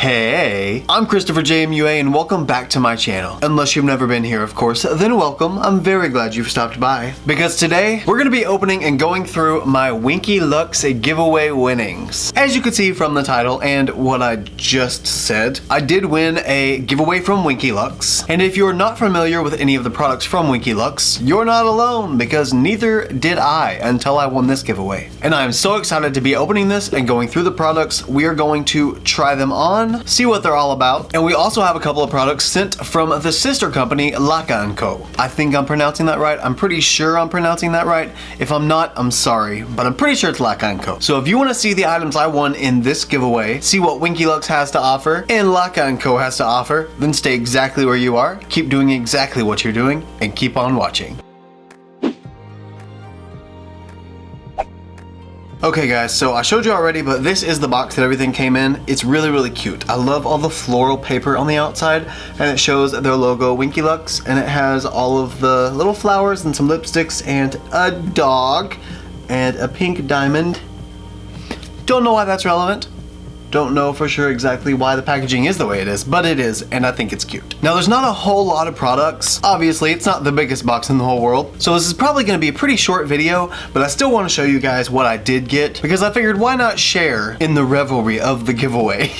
Hey, I'm ChristopherJMUA and welcome back to my channel. Unless you've never been here, of course, then welcome. I'm very glad you've stopped by. Because today, we're gonna be opening and going through my Winky Lux giveaway winnings. As you can see from the title and what I just said, I did win a giveaway from Winky Lux. And if you're not familiar with any of the products from Winky Lux, you're not alone because neither did I until I won this giveaway. And I'm so excited to be opening this and going through the products. We are going to try them on, see what they're all about, and we also have a couple of products sent from the sister company LAQA Co. I think I'm pronouncing that right. I'm pretty sure I'm pronouncing that right. If I'm not, I'm sorry, but I'm pretty sure it's LAQA Co. So if you want to see the items I won in this giveaway, see what Winky Lux has to offer and LAQA Co has to offer, then stay exactly where you are, keep doing exactly what you're doing, and keep on watching. Okay guys, so I showed you already, but this is the box that everything came in. It's really, really cute. I love all the floral paper on the outside, and it shows their logo, Winky Lux, and it has all of the little flowers and some lipsticks and a dog and a pink diamond. Don't know why that's relevant. Don't know for sure exactly why the packaging is the way it is, but it is, and I think it's cute. Now, there's not a whole lot of products. Obviously, it's not the biggest box in the whole world, so this is probably gonna be a pretty short video, but I still wanna show you guys what I did get, because I figured why not share in the revelry of the giveaway.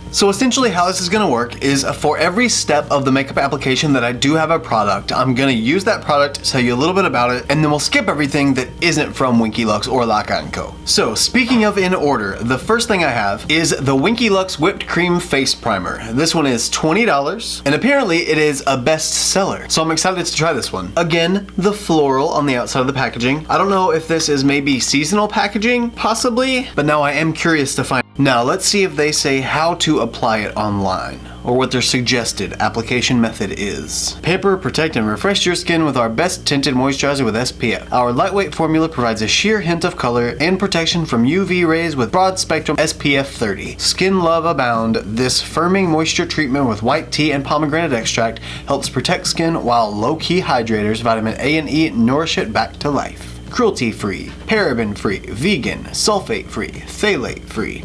So essentially how this is gonna work is for every step of the makeup application that I do have a product, I'm gonna use that product, tell you a little bit about it, and then we'll skip everything that isn't from Winky Lux or LAQA Co. So speaking of in order, the first thing I have is the Winky Lux Whipped Cream Face Primer. This one is $20, and apparently it is a bestseller. So I'm excited to try this one. Again, the floral on the outside of the packaging. I don't know if this is maybe seasonal packaging, possibly, but now I am curious to find. Now let's see if they say how to apply it online, or what their suggested application method is. Paper, protect and refresh your skin with our best tinted moisturizer with SPF. Our lightweight formula provides a sheer hint of color and protection from UV rays with broad spectrum SPF 30. Skin love abound. This firming moisture treatment with white tea and pomegranate extract helps protect skin while low-key hydrators, vitamin A and E, nourish it back to life. Cruelty-free, paraben-free, vegan, sulfate-free, phthalate-free.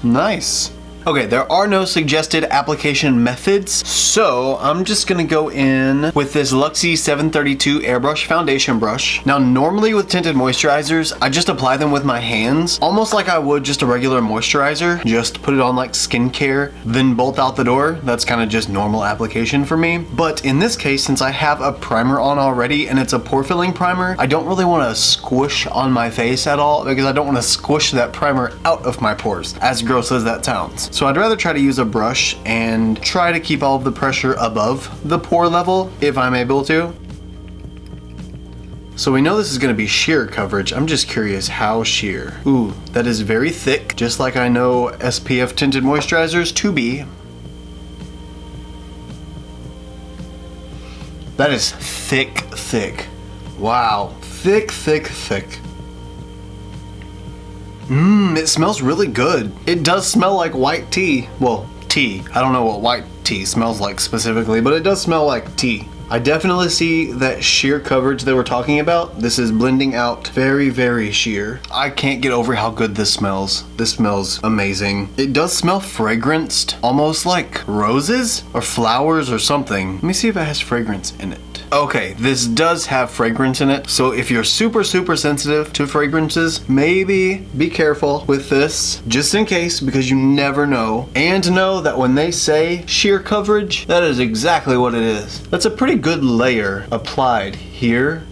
Nice. Okay, there are no suggested application methods, so I'm just gonna go in with this Luxie 732 Airbrush Foundation Brush. Now, normally with tinted moisturizers, I just apply them with my hands, almost like I would just a regular moisturizer. Just put it on like skincare, then bolt out the door. That's kind of just normal application for me. But in this case, since I have a primer on already and it's a pore filling primer, I don't really want to squish on my face at all because I don't want to squish that primer out of my pores, as gross as that sounds. So I'd rather try to use a brush and try to keep all of the pressure above the pore level if I'm able to. So we know this is going to be sheer coverage. I'm just curious how sheer. Ooh, that is very thick, just like I know SPF tinted moisturizers to be. That is thick, thick. Wow, thick, thick, thick. It smells really good. It does smell like white tea. Well, tea. I don't know what white tea smells like specifically, but it does smell like tea. I definitely see that sheer coverage they were talking about. This is blending out very, very sheer. I can't get over how good this smells. This smells amazing. It does smell fragranced, almost like roses or flowers or something. Let me see if it has fragrance in it. Okay, this does have fragrance in it, so if you're super, super sensitive to fragrances, maybe be careful with this, just in case, because you never know. And know that when they say sheer coverage, that is exactly what it is. That's a pretty good layer applied here.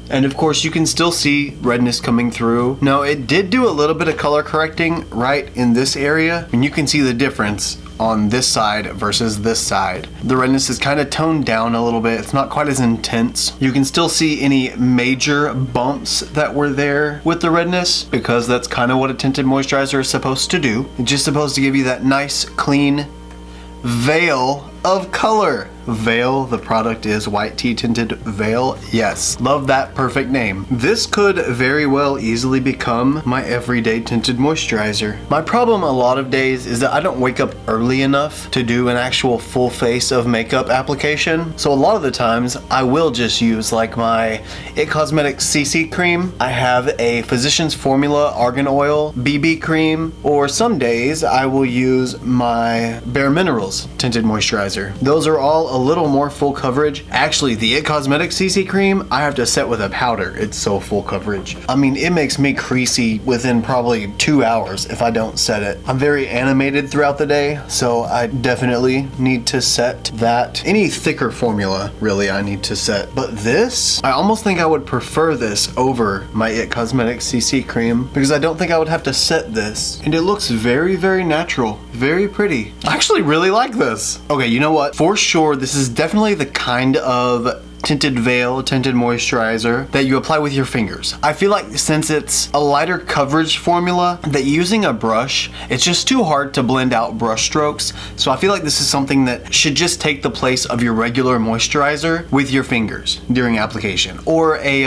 And of course you can still see redness coming through. Now it did do a little bit of color correcting right in this area, and you can see the difference on this side versus this side. The redness is kind of toned down a little bit. It's not quite as intense. You can still see any major bumps that were there with the redness because that's kind of what a tinted moisturizer is supposed to do. It's just supposed to give you that nice, clean veil of color. Veil. The product is White Tea Tinted Veil. Yes, love that perfect name. This could very well easily become my everyday tinted moisturizer. My problem a lot of days is that I don't wake up early enough to do an actual full face of makeup application. So a lot of the times I will just use like my IT Cosmetics CC cream. I have a Physicians Formula Argan Oil BB cream, or some days I will use my Bare Minerals tinted moisturizer. Those are all a little more full coverage. Actually, the IT Cosmetics CC cream, I have to set with a powder. It's so full coverage. I mean, it makes me creasy within probably 2 hours if I don't set it. I'm very animated throughout the day, so I definitely need to set that. Any thicker formula, really, I need to set. But this, I almost think I would prefer this over my IT Cosmetics CC cream because I don't think I would have to set this. And it looks very, very natural. Very pretty. I actually really like this. Okay, you know what? For sure, this is definitely the kind of tinted veil, tinted moisturizer that you apply with your fingers. I feel like since it's a lighter coverage formula, that using a brush, it's just too hard to blend out brush strokes. So I feel like this is something that should just take the place of your regular moisturizer with your fingers during application, or a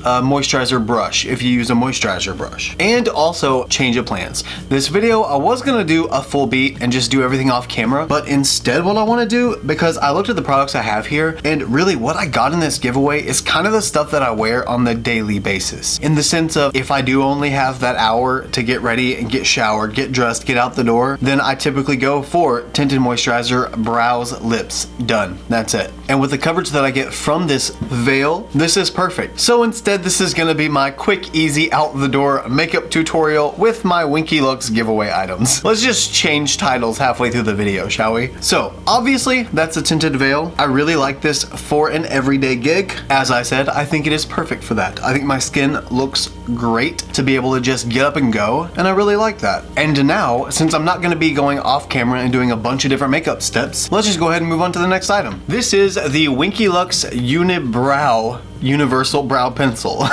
moisturizer brush if you use a moisturizer brush. And also change of plans. This video, I was gonna do a full beat and just do everything off camera, but instead what I wanna do, because I looked at the products I have here, and really what I got in this giveaway is kind of the stuff that I wear on the daily basis. In the sense of, if I do only have that hour to get ready and get showered, get dressed, get out the door, then I typically go for tinted moisturizer, brows, lips, done. That's it. And with the coverage that I get from this veil, this is perfect. So instead, this is gonna be my quick, easy, out the door makeup tutorial with my Winky Lux giveaway items. Let's just change titles halfway through the video, shall we? So obviously that's a tinted veil. I really like this for an everyday gig. As I said, I think it is perfect for that. I think my skin looks great to be able to just get up and go, and I really like that. And now, since I'm not gonna be going off camera and doing a bunch of different makeup steps, let's just go ahead and move on to the next item. This is the Winky Lux Unibrow Universal Brow Pencil.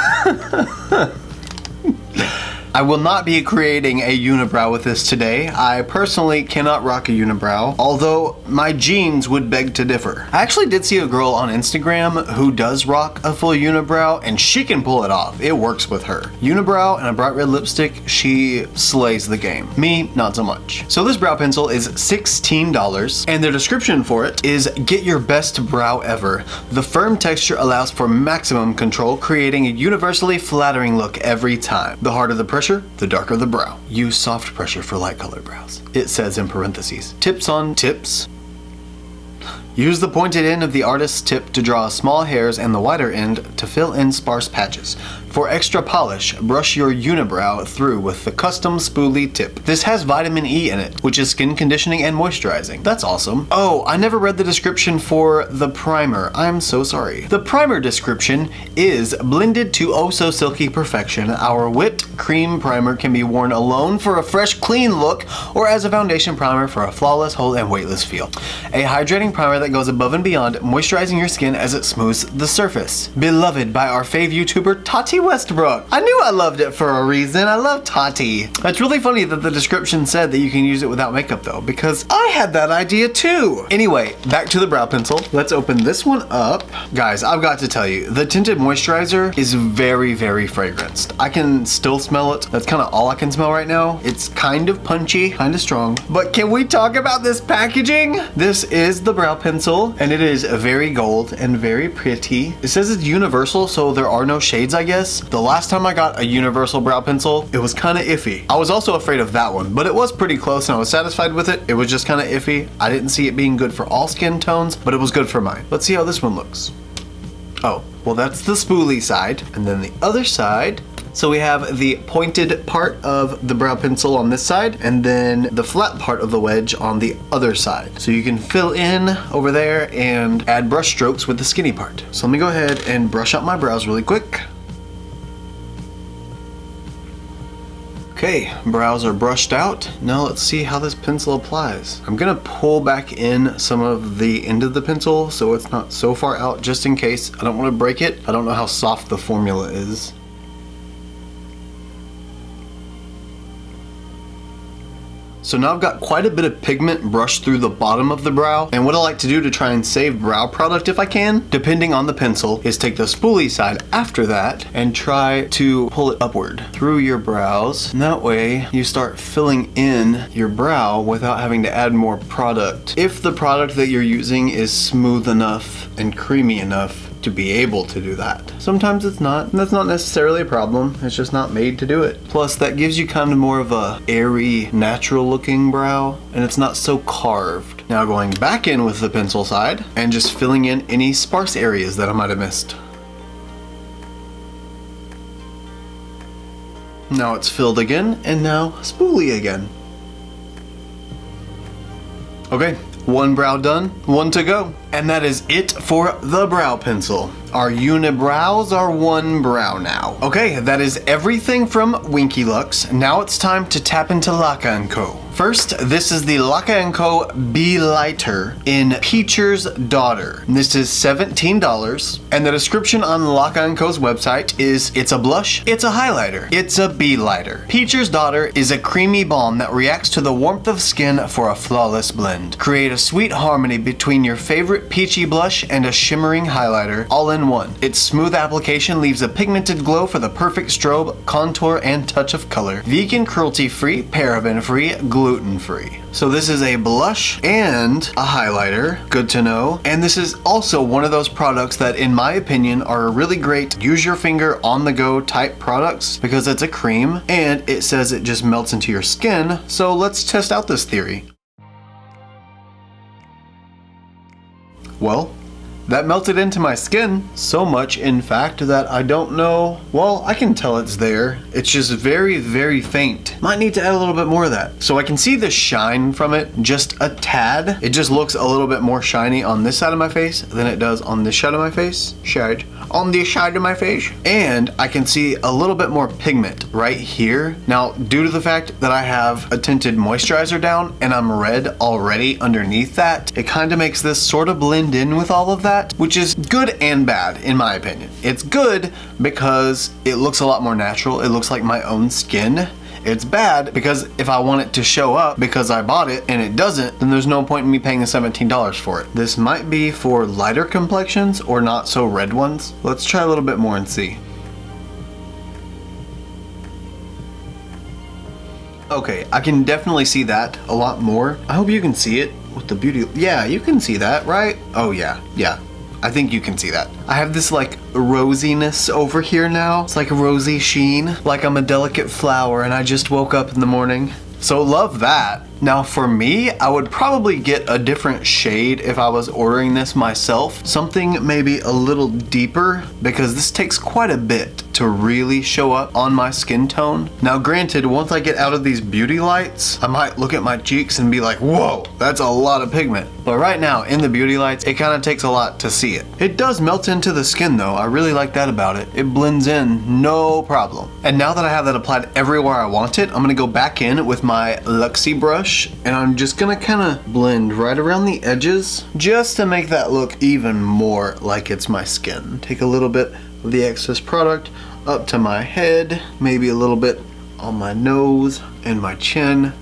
I will not be creating a unibrow with this today. I personally cannot rock a unibrow, although my genes would beg to differ. I actually did see a girl on Instagram who does rock a full unibrow, and she can pull it off. It works with her. Unibrow and a bright red lipstick, she slays the game. Me, not so much. So this brow pencil is $16, and the description for it is, get your best brow ever. The firm texture allows for maximum control, creating a universally flattering look every time. The harder the pressure, the darker the brow. Use soft pressure for light colored brows. It says in parentheses. Tips on tips. Use the pointed end of the artist's tip to draw small hairs and the wider end to fill in sparse patches. For extra polish, brush your unibrow through with the custom spoolie tip. This has vitamin E in it, which is skin conditioning and moisturizing. That's awesome. Oh, I never read the description for the primer. I'm so sorry. The primer description is blended to oh so silky perfection. Our whipped cream primer can be worn alone for a fresh, clean look, or as a foundation primer for a flawless, whole, and weightless feel. A hydrating primer that goes above and beyond, moisturizing your skin as it smooths the surface. Beloved by our fave YouTuber, Tati Westbrook. I knew I loved it for a reason. I love Tati. It's really funny that the description said that you can use it without makeup though, because I had that idea too. Anyway, back to the brow pencil. Let's open this one up. Guys, I've got to tell you, the tinted moisturizer is very, very fragranced. I can still smell it. That's kind of all I can smell right now. It's kind of punchy, kind of strong. But can we talk about this packaging? This is the brow pencil, and it is very gold and very pretty. It says it's universal, so there are no shades, I guess. The last time I got a universal brow pencil, it was kind of iffy. I was also afraid of that one, but it was pretty close and I was satisfied with it. It was just kind of iffy. I didn't see it being good for all skin tones, but it was good for mine. Let's see how this one looks. Oh, well, that's the spoolie side, and then the other side. So we have the pointed part of the brow pencil on this side, and then the flat part of the wedge on the other side. So you can fill in over there and add brush strokes with the skinny part. So let me go ahead and brush up my brows really quick. Okay, brows are brushed out. Now let's see how this pencil applies. I'm gonna pull back in some of the end of the pencil so it's not so far out, just in case. I don't want to break it. I don't know how soft the formula is. So now I've got quite a bit of pigment brushed through the bottom of the brow, and what I like to do to try and save brow product if I can, depending on the pencil, is take the spoolie side after that and try to pull it upward through your brows, and that way you start filling in your brow without having to add more product. If the product that you're using is smooth enough and creamy enough to be able to do that. Sometimes it's not, and that's not necessarily a problem. It's just not made to do it. Plus, that gives you kind of more of a airy, natural looking brow, and it's not so carved. Now going back in with the pencil side and just filling in any sparse areas that I might have missed. Now it's filled again, and now spoolie again. Okay, one brow done, one to go. And that is it for the brow pencil. Our unibrows are one brow now. Okay, that is everything from Winky Lux. Now it's time to tap into LAQA Co. First, this is the LAQA Co Be Lighter in Peacher's Daughter. This is $17, and the description on LAQA Co's website is it's a blush, it's a highlighter, it's a bee lighter. Peacher's Daughter is a creamy balm that reacts to the warmth of skin for a flawless blend. Create a sweet harmony between your favorite peachy blush and a shimmering highlighter all in one. Its smooth application leaves a pigmented glow for the perfect strobe, contour, and touch of color. Vegan, cruelty-free, paraben-free, gluten-free. So this is a blush and a highlighter, good to know. And this is also one of those products that, in my opinion, are really great use your finger on the go type products because it's a cream and it says it just melts into your skin. So let's test out this theory. Well, that melted into my skin so much, in fact, that I don't know. Well, I can tell it's there. It's just very, very faint. Might need to add a little bit more of that. So I can see the shine from it just a tad. It just looks a little bit more shiny on this side of my face than it does on this side of my face. On this side of my face. And I can see a little bit more pigment right here. Now, due to the fact that I have a tinted moisturizer down and I'm red already underneath that, it kind of makes this sort of blend in with all of that, which is good and bad in my opinion. It's good because it looks a lot more natural. It looks like my own skin. It's bad because if I want it to show up because I bought it and it doesn't, then there's no point in me paying the $17 for it. This might be for lighter complexions or not so red ones. Let's try a little bit more and see. Okay, I can definitely see that a lot more. I hope you can see it with the beauty. Yeah, you can see that, right? Oh yeah. I think you can see that. I have this like rosiness over here now. It's like a rosy sheen, like I'm a delicate flower and I just woke up in the morning. So love that. Now for me, I would probably get a different shade if I was ordering this myself. Something maybe a little deeper because this takes quite a bit to really show up on my skin tone. Now granted, once I get out of these beauty lights, I might look at my cheeks and be like, whoa, that's a lot of pigment. But right now in the beauty lights, it kind of takes a lot to see it. It does melt into the skin though. I really like that about it. It blends in, no problem. And now that I have that applied everywhere I want it, I'm gonna go back in with my Luxie brush and I'm just gonna kind of blend right around the edges just to make that look even more like it's my skin. Take a little bit of the excess product up to my head, maybe a little bit on my nose and my chin.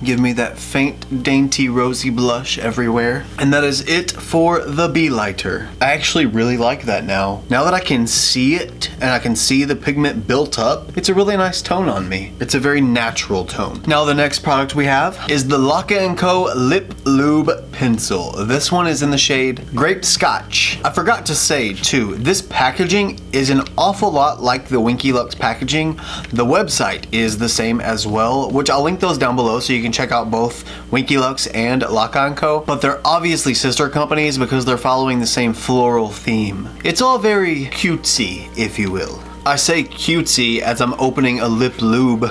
Give me that faint, dainty, rosy blush everywhere. And that is it for the Be Lighter. I actually really like that now. Now that I can see it and I can see the pigment built up, it's a really nice tone on me. It's a very natural tone. Now the next product we have is the LAQA Co Lip Lube Pencil. This one is in the shade Grape Scotch. I forgot to say too, this packaging is an awful lot like the Winky Lux packaging. The website is the same as well, which I'll link those down below so you can check out both Winky Lux and LAQA Co, but they're obviously sister companies because they're following the same floral theme. It's all very cutesy, if you will. I say cutesy as I'm opening a lip lube.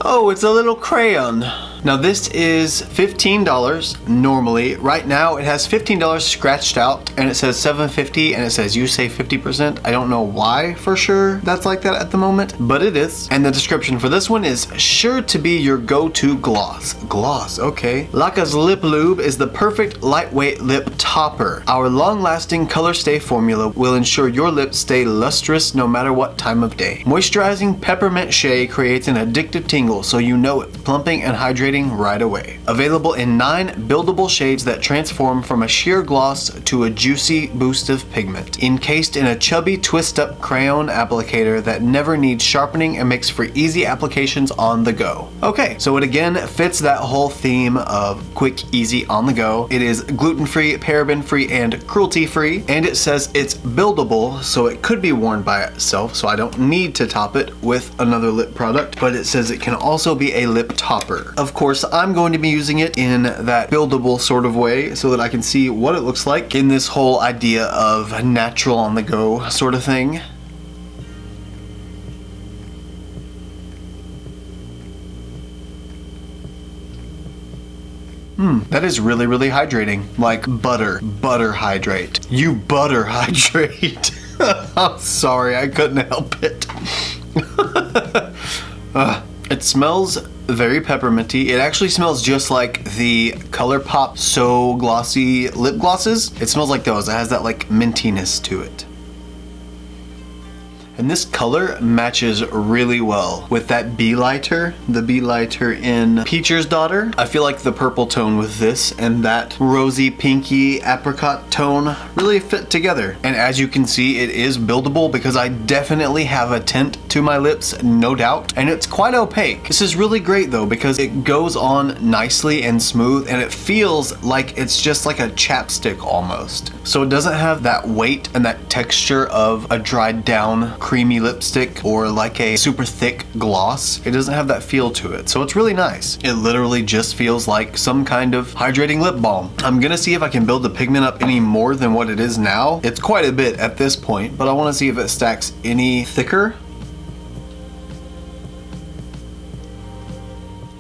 Oh, it's a little crayon. Now this is $15 normally. Right now it has $15 scratched out and it says $7.50 and it says you save 50%. I don't know why for sure that's like that at the moment, but it is. And the description for this one is sure to be your go-to gloss. Gloss, okay. LAQA's Lip Lube is the perfect lightweight lip topper. Our long-lasting color stay formula will ensure your lips stay lustrous no matter what time of day. Moisturizing peppermint shea creates an addictive tingle so you know it's plumping and hydrating right away. Available in 9 buildable shades that transform from a sheer gloss to a juicy boost of pigment. Encased in a chubby twist-up crayon applicator that never needs sharpening and makes for easy applications on the go. Okay, so it again fits that whole theme of quick, easy, on the go. It is gluten-free, paraben-free, and cruelty-free, and it says it's buildable, so it could be worn by itself, so I don't need to top it with another lip product, but it says it can also be a lip topper. Of course, I'm going to be using it in that buildable sort of way so that I can see what it looks like in this whole idea of natural on the go sort of thing. That is really, really hydrating. Like butter. Butter hydrate. You butter hydrate. I'm sorry, I couldn't help it. It smells very pepperminty. It actually smells just like the Colourpop So Glossy lip glosses. It smells like those. It has that like mintiness to it. And this color matches really well with that Be Lighter, the Be Lighter in Peacher's Daughter. I feel like the purple tone with this and that rosy pinky apricot tone really fit together. And as you can see, it is buildable because I definitely have a tint to my lips, no doubt. And it's quite opaque. This is really great though because it goes on nicely and smooth and it feels like it's just like a chapstick almost. So it doesn't have that weight and that texture of a dried down creamy lipstick or like a super thick gloss. It doesn't have that feel to it, so it's really nice. It literally just feels like some kind of hydrating lip balm. I'm gonna see if I can build the pigment up any more than what it is now. It's quite a bit at this point, but I want to see if it stacks any thicker.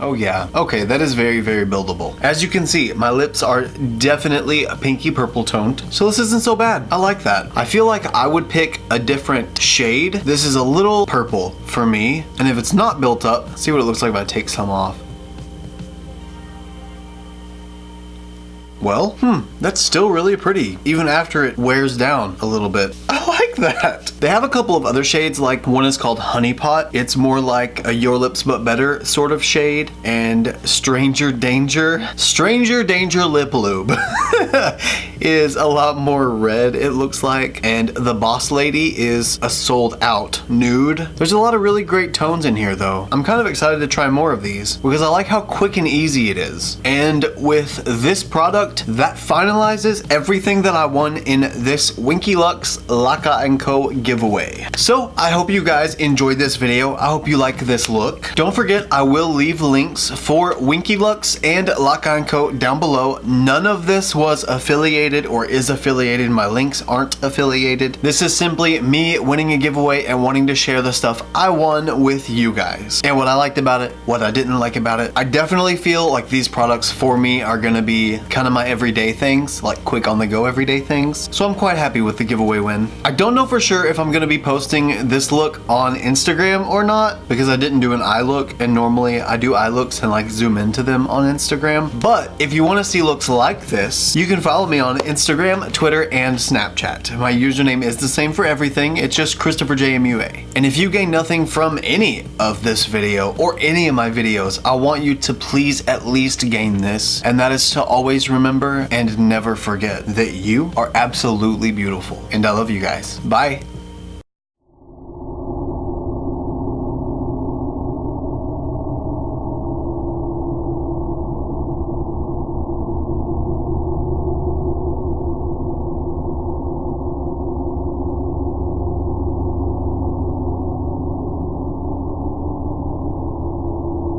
Oh yeah, okay, that is very, very buildable. As you can see, my lips are definitely a pinky purple toned, so this isn't so bad. I like that. I feel like I would pick a different shade. This is a little purple for me, and if it's not built up, see what it looks like if I take some off. Well, that's still really pretty, even after it wears down a little bit. I like that. They have a couple of other shades, like one is called Honey Pot. It's more like a Your Lips But Better sort of shade, and Stranger Danger Lip Lube is a lot more red, it looks like, and the Boss Lady is a sold out nude. There's a lot of really great tones in here though. I'm kind of excited to try more of these because I like how quick and easy it is. And with this product, that finalizes everything that I won in this Winky Lux LAQA Co giveaway. So I hope you guys enjoyed this video. I hope you like this look. Don't forget, I will leave links for Winky Lux and LAQA Co down below. None of this was affiliated or is affiliated. My links aren't affiliated. This is simply me winning a giveaway and wanting to share the stuff I won with you guys. And what I liked about it, what I didn't like about it. I definitely feel like these products for me are gonna be kind of my everyday things, like quick on the go everyday things. So I'm quite happy with the giveaway win. I don't know for sure if I'm gonna be posting this look on Instagram or not because I didn't do an eye look, and normally I do eye looks and like zoom into them on Instagram. But if you want to see looks like this, you can follow me on Instagram, Twitter, and Snapchat. My username is the same for everything. It's just ChristopherJMUA. And if you gain nothing from any of this video or any of my videos, I want you to please at least gain this, and that is to always remember and never forget that you are absolutely beautiful. And I love you guys. Bye.